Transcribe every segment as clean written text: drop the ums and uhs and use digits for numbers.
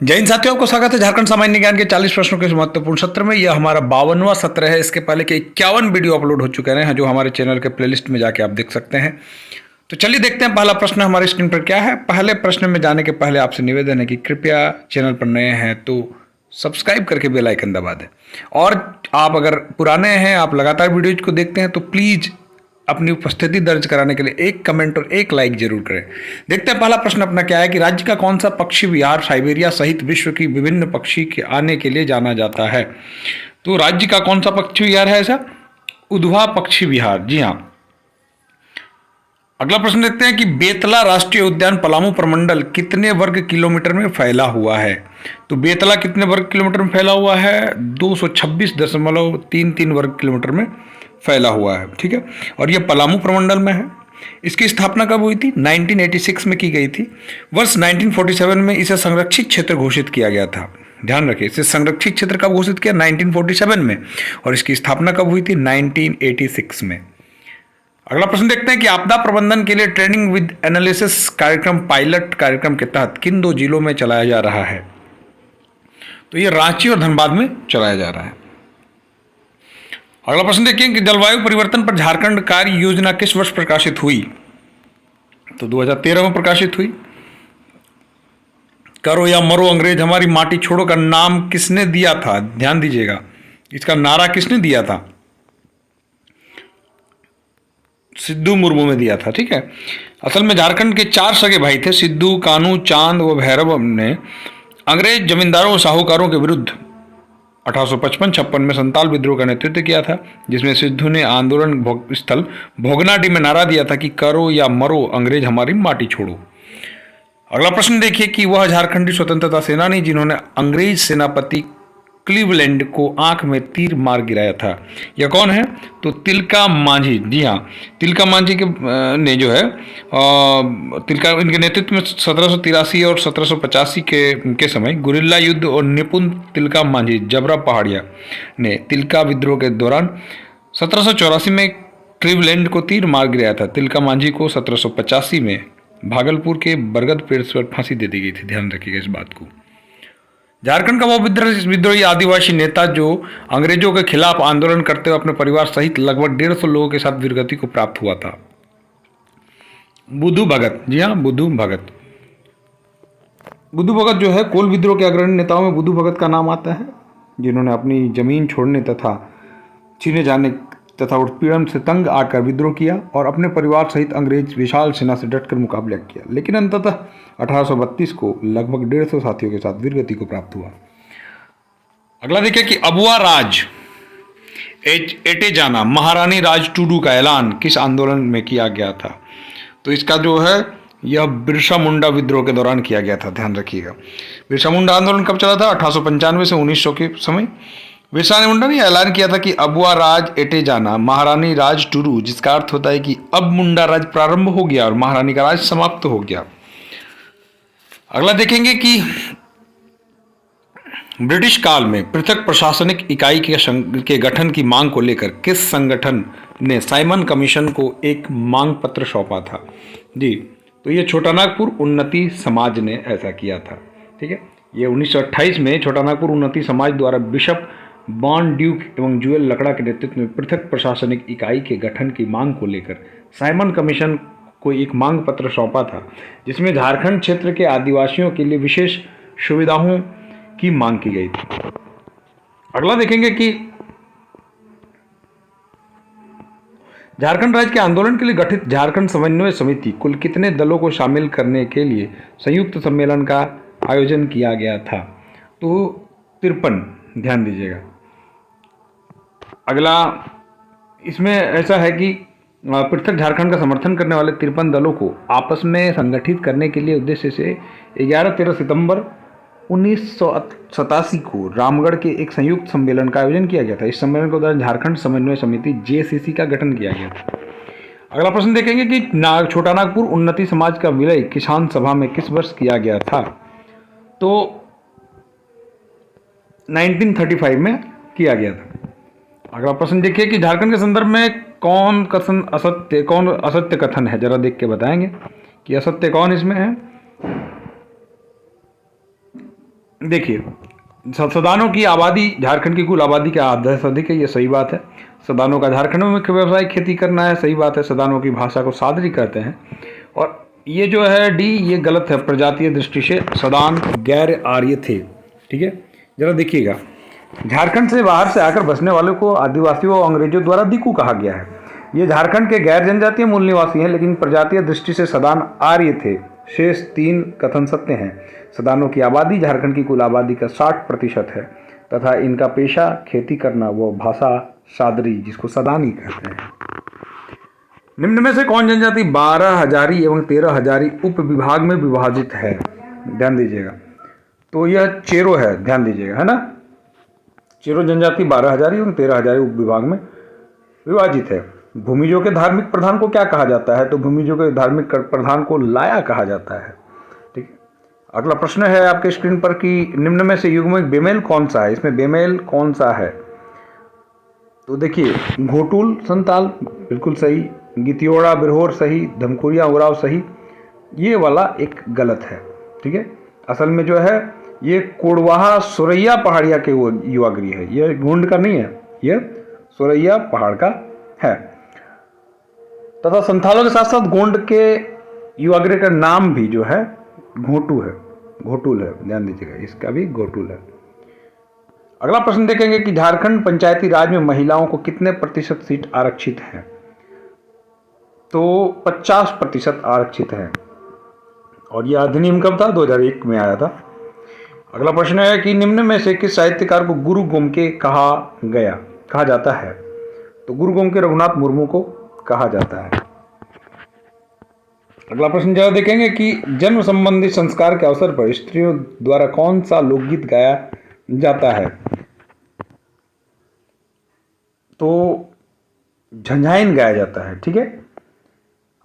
जय हिंद साथियों, आपको स्वागत है झारखंड सामान्य ज्ञान के 40 प्रश्नों के इस महत्वपूर्ण सत्र में। यह हमारा 52वां सत्र है। इसके पहले के 51 वीडियो अपलोड हो चुके हैं जो हमारे चैनल के प्लेलिस्ट में जाके आप देख सकते हैं। तो चलिए देखते हैं पहला प्रश्न हमारे स्क्रीन पर क्या है। पहले प्रश्न में जाने के पहले आपसे निवेदन है कि कृपया चैनल पर नए हैं तो सब्सक्राइब करके बेल आइकन दबा दें, और आप अगर पुराने हैं, आप लगातार वीडियोज को देखते हैं तो प्लीज़ अपनी उपस्थिति दर्ज कराने के लिए एक कमेंट और एक लाइक जरूर करें। देखते हैं पहला प्रश्न अपना क्या है कि राज्य का कौन सा पक्षी विहार साइबेरिया सहित विश्व की विभिन्न पक्षी के आने के लिए जाना जाता है। तो राज्य का कौन सा पक्षी विहार है ऐसा? उधवा पक्षी विहार, जी हाँ। अगला प्रश्न देखते हैं कि बेतला राष्ट्रीय उद्यान पलामू प्रमंडल कितने वर्ग किलोमीटर में फैला हुआ है। तो बेतला कितने वर्ग किलोमीटर में फैला हुआ है? 226.33 वर्ग किलोमीटर में फैला हुआ है, ठीक है। और यह पलामू प्रमंडल में है। इसकी स्थापना कब हुई थी? 1986 में की गई थी। वर्ष 1947 में इसे संरक्षित क्षेत्र घोषित किया गया था। ध्यान रखिए, इसे संरक्षित क्षेत्र कब घोषित किया? 1947 में। और इसकी स्थापना कब हुई थी? 1986 में। अगला प्रश्न देखते हैं कि आपदा प्रबंधन के लिए ट्रेनिंग विद एनालिसिस कार्यक्रम पायलट कार्यक्रम के तहत किन दो जिलों में चलाया जा रहा है। तो ये रांची और धनबाद में चलाया जा रहा है। अगला प्रश्न देखिए कि जलवायु परिवर्तन पर झारखंड कार्य योजना किस वर्ष प्रकाशित हुई। तो 2013 में प्रकाशित हुई। करो या मरो अंग्रेज हमारी माटी छोड़ो का नाम किसने दिया था? ध्यान दीजिएगा, इसका नारा किसने दिया था? सिद्धू मुर्मू में दिया था, ठीक है। असल में झारखंड के 4 सगे भाई थे, सिद्धू, कानू, चांद व भैरव, ने अंग्रेज जमींदारों और साहूकारों के विरुद्ध 1855-56 में संताल विद्रोह का नेतृत्व किया था, जिसमें सिद्धू ने आंदोलन स्थल भोगनाडी में नारा दिया था कि करो या मरो अंग्रेज हमारी माटी छोड़ो। अगला प्रश्न देखिए कि वह झारखंडी स्वतंत्रता सेनानी जिन्होंने अंग्रेज सेनापति क्लीवलैंड को आंख में तीर मार गिराया था, यह कौन है? तो तिलका मांझी, जी हाँ। तिलका मांझी के ने जो है तिलका, इनके नेतृत्व में 1783 और 1785 के समय गुरिल्ला युद्ध और निपुण तिलका मांझी जबरा पहाड़िया ने तिलका विद्रोह के दौरान 1784 में क्लीवलैंड को तीर मार गिराया था। तिलका मांझी को 1785 में भागलपुर के बरगद पेड़ पर फांसी दे दी गई थी। ध्यान रखिएगा इस बात को। झारखंड का वो विद्रोही आदिवासी नेता जो अंग्रेजों के खिलाफ आंदोलन करते हुए अपने परिवार सहित लगभग 150 लोगों के साथ वीरगति को प्राप्त हुआ था। बुद्धू भगत, जी हाँ, बुद्धू भगत। बुद्धू भगत जो है कोल विद्रोह के अग्रणी नेताओं में बुद्धू भगत का नाम आता है, जिन्होंने अपनी जमीन छोड़ने तथा छीने जाने तथा उत्पीड़न से तंग आकर विद्रोह किया और अपने परिवार सहित अंग्रेज विशाल सेना से डटकर मुकाबला किया, लेकिन अंततः 1832 को लगभग 150 साथियों के साथ वीरगति को प्राप्त हुआ। अगला देखिए कि अबुआ राज एटे जाना महारानी राज टूडू का ऐलान किस आंदोलन में किया गया था। तो इसका जो है यह बिरसा मुंडा विद्रोह के दौरान किया गया था। ध्यान रखिएगा। बिरसा मुंडा आंदोलन कब चला था? 1895 से 1900 के समय बिरसा मुंडा ने ऐलान किया था कि अबुआ राज एटे जाना महारानी राज टूडू, जिसका अर्थ होता है कि अब मुंडा राज प्रारंभ हो गया और महारानी का राज समाप्त हो गया। अगला देखेंगे कि ब्रिटिश काल में पृथक प्रशासनिक इकाई के गठन की मांग को लेकर किस संगठन ने साइमन कमीशन को एक मांग पत्र सौंपा था। जी, तो ये छोटानागपुर उन्नति समाज ने ऐसा किया था, ठीक है। ये 1928 में छोटानागपुर उन्नति समाज द्वारा बिशप बॉन ड्यूक एवं जुएल लकड़ा के नेतृत्व में पृथक प्रशासनिक इकाई के गठन की मांग को लेकर साइमन कमीशन को एक मांग पत्र सौंपा था, जिसमें झारखंड क्षेत्र के आदिवासियों के लिए विशेष सुविधाओं की मांग की गई थी। अगला देखेंगे कि झारखंड राज्य के आंदोलन के लिए गठित झारखंड समन्वय समिति कुल कितने दलों को शामिल करने के लिए संयुक्त सम्मेलन का आयोजन किया गया था। तो 53। ध्यान दीजिएगा। अगला इसमें ऐसा है कि पृथक झारखंड का समर्थन करने वाले 53 दलों को आपस में संगठित करने के लिए उद्देश्य से 11-13 सितंबर 1987 को रामगढ़ के एक संयुक्त सम्मेलन का आयोजन किया गया था। इस सम्मेलन के दौरान झारखंड समन्वय समिति JCC का गठन किया गया था। अगला प्रश्न देखेंगे कि छोटानागपुर उन्नति समाज का विलय किसान सभा में किस वर्ष किया गया था। तो 1935 में किया गया था। अगला प्रश्न देखिए कि झारखंड के संदर्भ में कौन असत्य कथन है, जरा देख के बताएंगे कि असत्य कौन इसमें है। देखिए, सदानों की आबादी झारखंड की कुल आबादी के आधा से अधिक है, ये सही बात है। सदानों का झारखंड में मुख्य व्यवसाय खेती करना है, सही बात है। सदानों की भाषा को सादरी कहते हैं। और ये जो है डी, ये गलत है। प्रजातीय दृष्टि से सदान गैर आर्य थे। ठीक है, जरा देखिएगा, झारखंड से बाहर से आकर बसने वालों को आदिवासियों और अंग्रेजों द्वारा दिकू कहा गया है। ये झारखंड के गैर जनजातीय मूल निवासी हैं, लेकिन प्रजातीय दृष्टि से सदान आर्य थे। शेष 3 कथन सत्य हैं। सदानों की आबादी झारखंड की कुल आबादी का 60% है तथा इनका पेशा खेती करना व भाषा सादरी, जिसको सदानी कहते हैं। निम्न में से कौन जनजाति 12 हजारी एवं 13 हजारी उप विभाग में विभाजित है? ध्यान दीजिएगा, तो यह चेरो है, ध्यान दीजिएगा, है ना। चेरो जनजाति 12 हजारी एवं 13 हजारी उप विभाग में विभाजित है। भूमिजों के धार्मिक प्रधान को क्या कहा जाता है? तो भूमिजों के धार्मिक प्रधान को लाया कहा जाता है। ठीक है, अगला प्रश्न है आपके स्क्रीन पर कि निम्न में से युग्मक बेमेल कौन सा है? इसमें बेमेल कौन सा है? तो देखिए, घोटुल संताल बिल्कुल सही, गितियोड़ा बिरहोर सही, धमकुरिया उराव सही, ये वाला एक गलत है। ठीक है, असल में जो है ये कोडवाहा सुरैया पहाड़िया के वो युवागृह है, ये गोंड का नहीं है, ये सुरैया पहाड़ का है। तथा संथालों के साथ साथ गोंड के युवागृह का नाम भी जो है घोटू है, घोटुल है, ध्यान दीजिएगा, इसका भी घोटुल है। अगला प्रश्न देखेंगे कि झारखंड पंचायती राज में महिलाओं को कितने प्रतिशत सीट आरक्षित है? तो 50% आरक्षित है। और यह अधिनियम कब था? 2001 में आया था। अगला प्रश्न है कि निम्न में से किस साहित्यकार को गुरु गोमके कहा जाता है? तो गुरु गोमके रघुनाथ मुर्मू को कहा जाता है। अगला प्रश्न जरा देखेंगे कि जन्म संबंधी संस्कार के अवसर पर स्त्रियों द्वारा कौन सा लोकगीत गाया जाता है? तो झंझाइन गाया जाता है। ठीक है,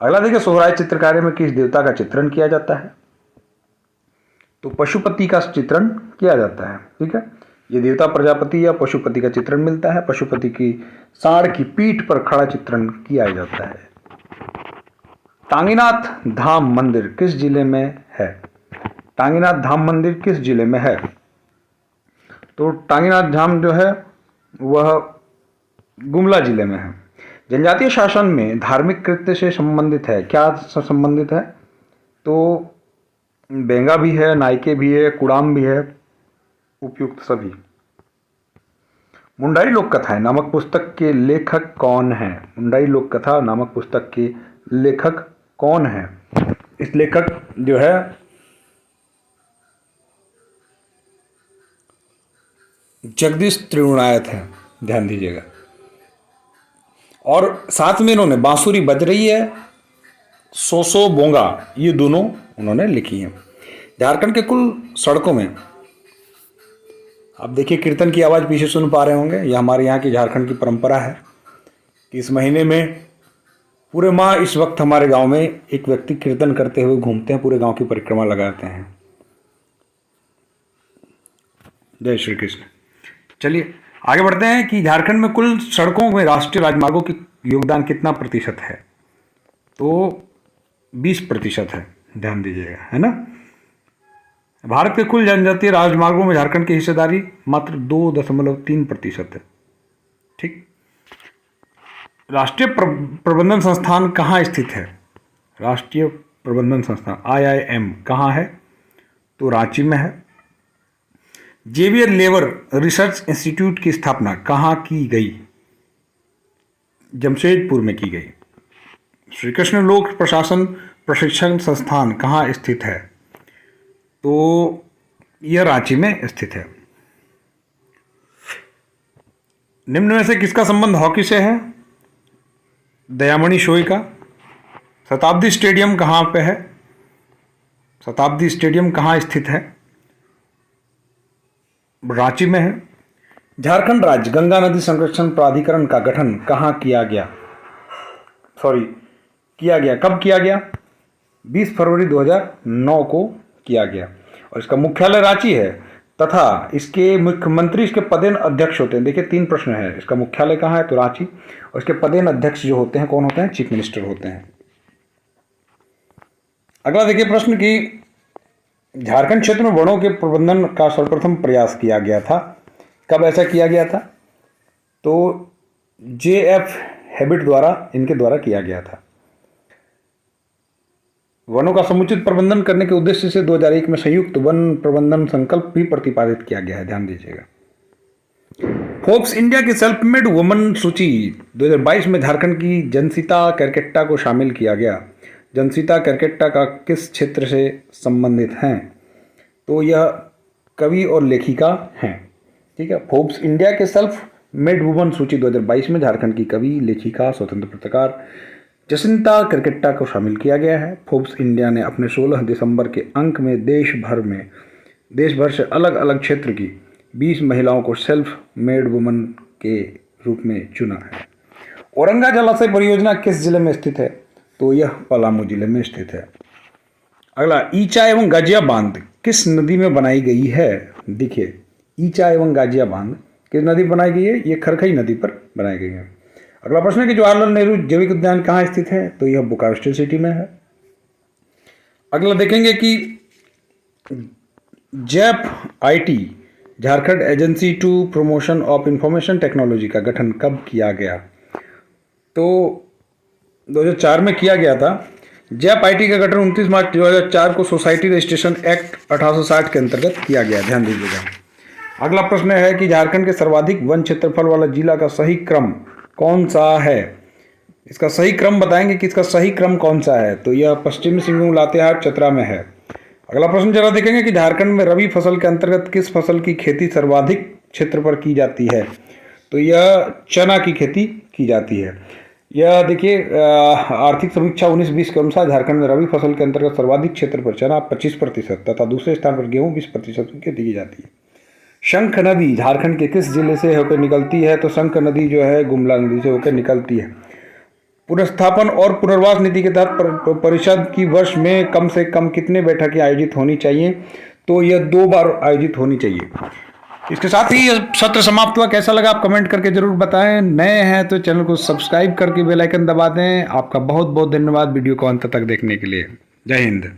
अगला देखिए, सोहराय चित्रकारी में किस देवता का चित्रण किया जाता है? तो पशुपति का चित्रण किया जाता है। ठीक है, ये देवता प्रजापति या पशुपति का चित्रण मिलता है। पशुपति की सांड की पीठ पर खड़ा चित्रण किया जाता है। टांगीनाथ धाम मंदिर किस जिले में है? टांगीनाथ धाम मंदिर किस जिले में है? तो टांगीनाथ धाम जो है वह गुमला जिले में है। जनजातीय शासन में धार्मिक कृत्य से संबंधित है, क्या संबंधित है? तो बेंगा भी है, नायके भी है, कुड़ाम भी है, उपयुक्त सभी। मुंडाई लोक कथाएं नामक पुस्तक के लेखक कौन है? मुंडाई लोक कथा नामक पुस्तक के लेखक कौन है? इस लेखक जो है जगदीश त्रिगुणायत है, ध्यान दीजिएगा। और साथ में इन्होंने बांसुरी बज रही है, सोसो बोंगा, ये दोनों उन्होंने लिखी हैं। झारखंड के कुल सड़कों में आप देखिए कीर्तन की आवाज़ पीछे सुन पा रहे होंगे। यह हमारे यहाँ की झारखंड की परंपरा है कि इस महीने में पूरे माह इस वक्त हमारे गांव में एक व्यक्ति कीर्तन करते हुए घूमते हैं, पूरे गांव की परिक्रमा लगाते हैं। जय श्री कृष्ण। चलिए आगे बढ़ते हैं कि झारखंड में कुल सड़कों में राष्ट्रीय राजमार्गों की योगदान कितना प्रतिशत है? तो 20% है, ध्यान दीजिएगा, है ना। भारत के कुल जनजातीय राजमार्गों में झारखंड की हिस्सेदारी मात्र 2.3% है। ठीक, राष्ट्रीय प्रबंधन संस्थान कहाँ स्थित है? राष्ट्रीय प्रबंधन संस्थान IIM कहाँ है? तो रांची में है। जेवियर लेबर रिसर्च इंस्टीट्यूट की स्थापना कहाँ की गई? जमशेदपुर में की गई। श्री कृष्ण लोक प्रशासन प्रशिक्षण संस्थान कहाँ स्थित है? तो यह रांची में स्थित है। निम्न में से किसका संबंध हॉकी से है? दयामणि शोई का। शताब्दी स्टेडियम कहाँ पे है? शताब्दी स्टेडियम कहाँ स्थित है? रांची में है। झारखंड राज्य गंगा नदी संरक्षण प्राधिकरण का गठन कहाँ किया गया? कब किया गया? 20 फरवरी 2009 को किया गया। और इसका मुख्यालय रांची है तथा इसके मुख्यमंत्री इसके पदेन अध्यक्ष होते हैं। देखिए 3 प्रश्न है, इसका मुख्यालय कहाँ है? तो रांची। और इसके पदेन अध्यक्ष जो होते हैं कौन होते हैं? चीफ मिनिस्टर होते हैं। अगला देखिए प्रश्न की झारखंड क्षेत्र में वनों के प्रबंधन का सर्वप्रथम प्रयास किया गया था। कब ऐसा किया गया था? तो JF हैबिट द्वारा, इनके द्वारा किया गया था। वनों का समुचित प्रबंधन करने के उद्देश्य से 2001 में संयुक्त वन प्रबंधन संकल्प भी प्रतिपादित किया गया है, ध्यान दीजिएगा। फोर्ब्स इंडिया की सेल्फ मेड वुमन सूची 2022 में झारखंड की जंसिता केरकेट्टा को शामिल किया गया। जंसिता केरकेट्टा का किस क्षेत्र से संबंधित हैं? तो यह कवि और लेखिका हैं, ठीक है। फोर्ब्स इंडिया के सेल्फ मेड वुमन सूची 2022 में झारखंड की कवि, लेखिका, स्वतंत्र पत्रकार जसिंता केरकेट्टा को शामिल किया गया है। फोर्ब्स इंडिया ने अपने 16 दिसंबर के अंक में देश भर से अलग अलग क्षेत्र की 20 महिलाओं को सेल्फ मेड वुमन के रूप में चुना है। औरंगा जलाशय परियोजना किस जिले में स्थित है? तो यह पलामू जिले में स्थित है। अगला, ईचा एवं गाजिया बांध किस नदी में बनाई गई है? देखिए, ईचा एवं गाजिया बांध किस नदी पर बनाई गई है? ये खरखई नदी पर बनाई गई है। अगला प्रश्न है कि जवाहरलाल नेहरू जैविक उद्यान कहाँ स्थित है? तो यह बोकारो सिटी में है। अगला देखेंगे कि JEPIT Jharkhand agency to promotion of information technology का गठन कब किया गया? तो 2004 में किया गया था। JEPIT का गठन 29 मार्च 2004 को सोसाइटी रजिस्ट्रेशन एक्ट 1860 के अंतर्गत किया गया, ध्यान दीजिएगा। अगला प्रश्न है कि झारखंड के सर्वाधिक वन क्षेत्रफल वाला जिला का सही क्रम कौन सा है? इसका सही क्रम बताएंगे कि इसका सही क्रम कौन सा है? तो यह पश्चिमी सिंहभूम, लातेहार, चतरा में है। अगला प्रश्न जरा देखेंगे कि झारखंड में रबी फसल के अंतर्गत किस फसल की खेती सर्वाधिक क्षेत्र पर की जाती है? तो यह चना की खेती की जाती है। यह देखिए, आर्थिक समीक्षा 19-20 के अनुसार झारखंड में रबी फसल के अंतर्गत सर्वाधिक क्षेत्र पर चना 25% तथा दूसरे स्थान पर गेहूं 20% की खेती की जाती है। शंख नदी झारखंड के किस जिले से होकर निकलती है? तो शंख नदी जो है गुमला नदी से होकर निकलती है। पुनर्स्थापन और पुनर्वास नीति के तहत परिषद की वर्ष में कम से कम कितने बैठकें आयोजित होनी चाहिए? तो यह 2 बार आयोजित होनी चाहिए। इसके साथ ही यह सत्र समाप्त हुआ। कैसा लगा आप कमेंट करके जरूर बताएं। नए हैं तो चैनल को सब्सक्राइब करके बेल आइकन दबा दें। आपका बहुत बहुत धन्यवाद वीडियो को अंत तक देखने के लिए। जय हिंद।